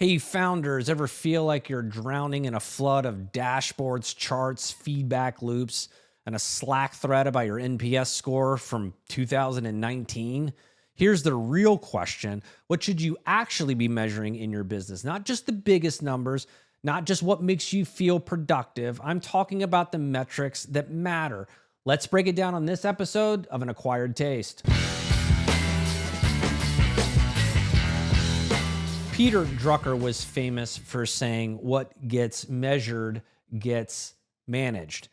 Hey, founders, ever feel like you're drowning in a flood of dashboards, charts, feedback loops, and a Slack thread about your NPS score from 2019? Here's the real question. What should you actually be measuring in your business? Not just the biggest numbers, not just what makes you feel productive. I'm talking about the metrics that matter. Let's break it down on this episode of An Acquired Taste. Peter Drucker was famous for saying, what gets measured gets managed.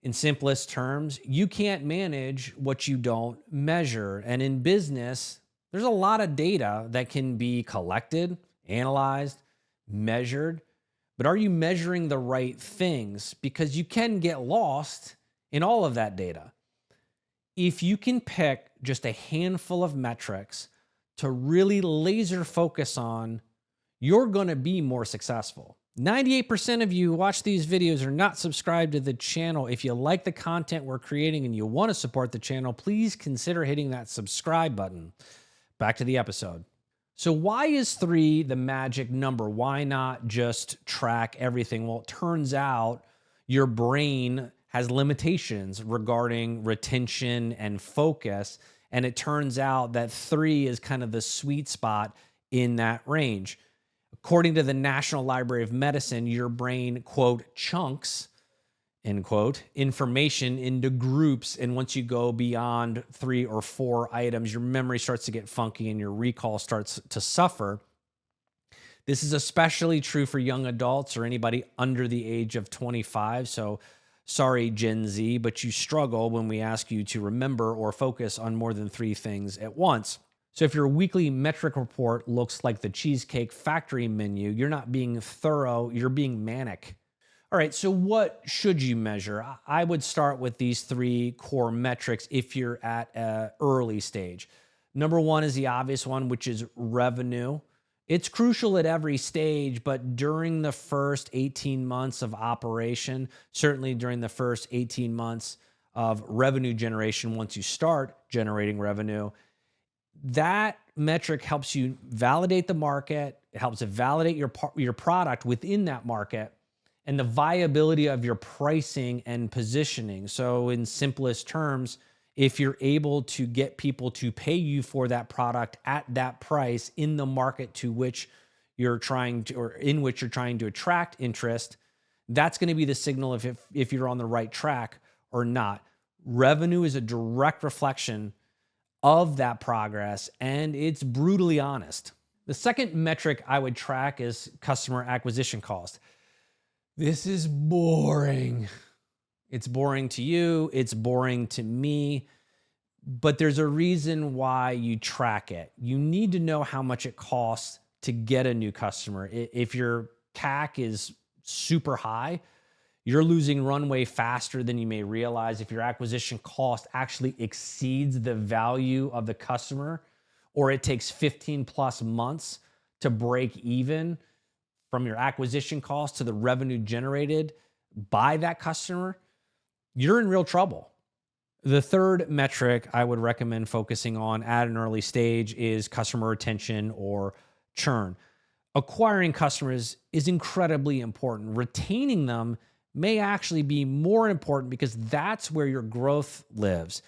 In simplest terms, you can't manage what you don't measure. And in business, there's a lot of data that can be collected, analyzed, measured. But are you measuring the right things? Because you can get lost in all of that data. If you can pick just a handful of metrics to really laser focus on, you're going to be more successful. 98% of you who watch these videos are not subscribed to the channel. If you like the content we're creating and you want to support the channel, please consider hitting that subscribe button. Back to the episode. So why is 3 the magic number? Why not just track everything? Well, it turns out your brain has limitations regarding retention and focus. And it turns out that 3 is kind of the sweet spot in that range. According to the National Library of Medicine, your brain, quote, chunks, end quote, information into groups. And once you go beyond 3 or 4 items, your memory starts to get funky and your recall starts to suffer. This is especially true for young adults or anybody under the age of 25. So sorry, Gen Z, but you struggle when we ask you to remember or focus on more than 3 things at once. So if your weekly metric report looks like the Cheesecake Factory menu, you're not being thorough, you're being manic. All right, so what should you measure? I would start with these 3 core metrics if you're at an early stage. Number 1 is the obvious one, which is revenue. It's crucial at every stage, but during the first 18 months of operation, certainly during the first 18 months of revenue generation, once you start generating revenue, that metric helps you validate the market. It helps it validate your product within that market and the viability of your pricing and positioning. So in simplest terms, if you're able to get people to pay you for that product at that price in the market to which you're trying to, or in which you're trying to attract interest, that's going to be the signal if you're on the right track or not. Revenue is a direct reflection of that progress, and it's brutally honest. The second metric I would track is customer acquisition cost. This is boring. It's boring to you, it's boring to me, but there's a reason why you track it. You need to know how much it costs to get a new customer. If your CAC is super high, you're losing runway faster than you may realize. If your acquisition cost actually exceeds the value of the customer, or it takes 15 plus months to break even from your acquisition cost to the revenue generated by that customer, you're in real trouble. The third metric I would recommend focusing on at an early stage is customer retention or churn. Acquiring customers is incredibly important. Retaining them may actually be more important because that's where your growth lives.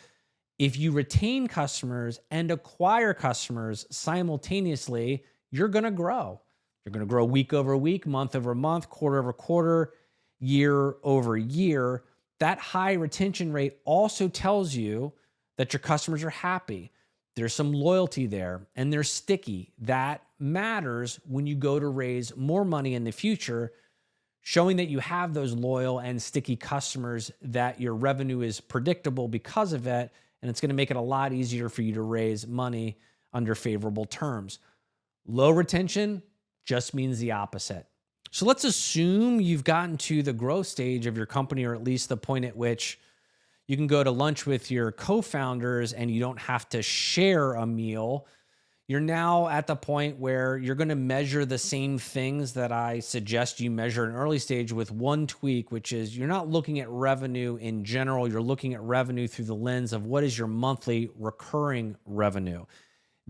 If you retain customers and acquire customers simultaneously, you're going to grow. You're going to grow week over week, month over month, quarter over quarter, year over year. That high retention rate also tells you that your customers are happy. There's some loyalty there and they're sticky. That matters when you go to raise more money in the future, showing that you have those loyal and sticky customers, that your revenue is predictable because of it, and it's going to make it a lot easier for you to raise money under favorable terms. Low retention just means the opposite. So let's assume you've gotten to the growth stage of your company, or at least the point at which you can go to lunch with your co-founders and you don't have to share a meal. You're now at the point where you're going to measure the same things that I suggest you measure in early stage, with one tweak, which is you're not looking at revenue in general. You're looking at revenue through the lens of what is your monthly recurring revenue.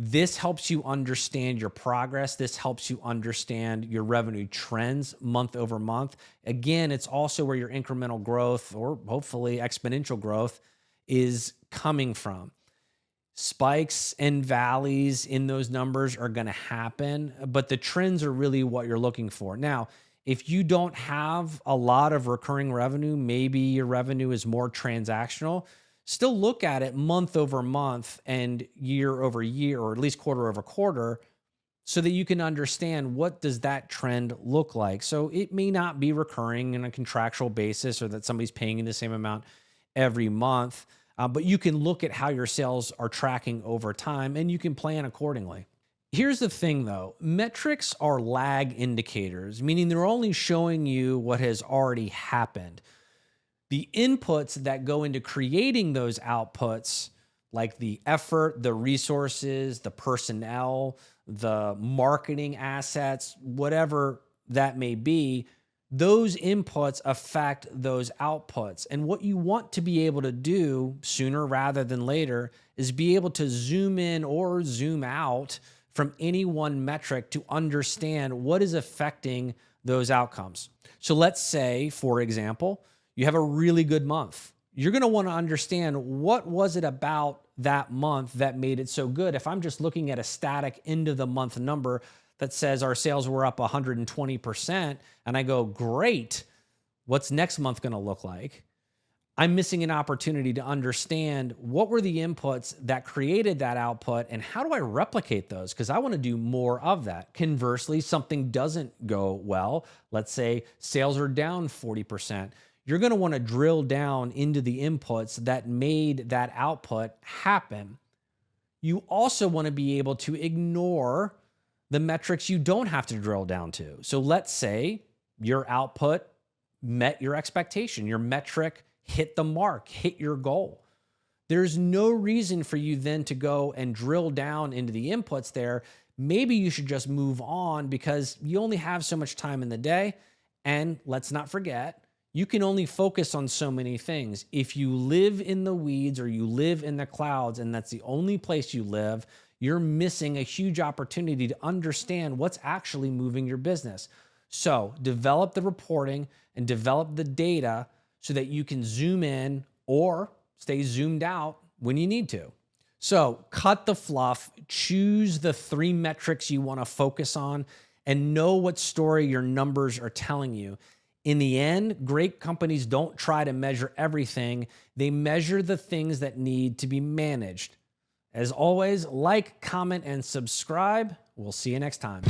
This helps you understand your progress. This helps you understand your revenue trends month over month. Again, it's also where your incremental growth or hopefully exponential growth is coming from. Spikes and valleys in those numbers are going to happen, but the trends are really what you're looking for. Now, if you don't have a lot of recurring revenue, maybe your revenue is more transactional, still look at it month over month and year over year, or at least quarter over quarter, so that you can understand what does that trend look like. So it may not be recurring in a contractual basis or that somebody's paying you the same amount every month, but you can look at how your sales are tracking over time and you can plan accordingly. Here's the thing though, metrics are lag indicators, meaning they're only showing you what has already happened. The inputs that go into creating those outputs, like the effort, the resources, the personnel, the marketing assets, whatever that may be, those inputs affect those outputs. And what you want to be able to do sooner rather than later is be able to zoom in or zoom out from any one metric to understand what is affecting those outcomes. So let's say, for example, you have a really good month. You're going to want to understand what was it about that month that made it so good. If I'm just looking at a static end of the month number that says our sales were up 120% and I go, great, what's next month going to look like? I'm missing an opportunity to understand what were the inputs that created that output and how do I replicate those? Because I want to do more of that. Conversely, something doesn't go well. Let's say sales are down 40%. You're going to want to drill down into the inputs that made that output happen. You also want to be able to ignore the metrics you don't have to drill down to. So let's say your output met your expectation, your metric hit the mark, hit your goal. There's no reason for you then to go and drill down into the inputs there. Maybe you should just move on because you only have so much time in the day. And let's not forget, you can only focus on so many things. If you live in the weeds or you live in the clouds and that's the only place you live, you're missing a huge opportunity to understand what's actually moving your business. So develop the reporting and develop the data so that you can zoom in or stay zoomed out when you need to. So cut the fluff, choose the 3 metrics you want to focus on, and know what story your numbers are telling you. In the end, great companies don't try to measure everything. They measure the things that need to be managed. As always, like, comment, and subscribe. We'll see you next time.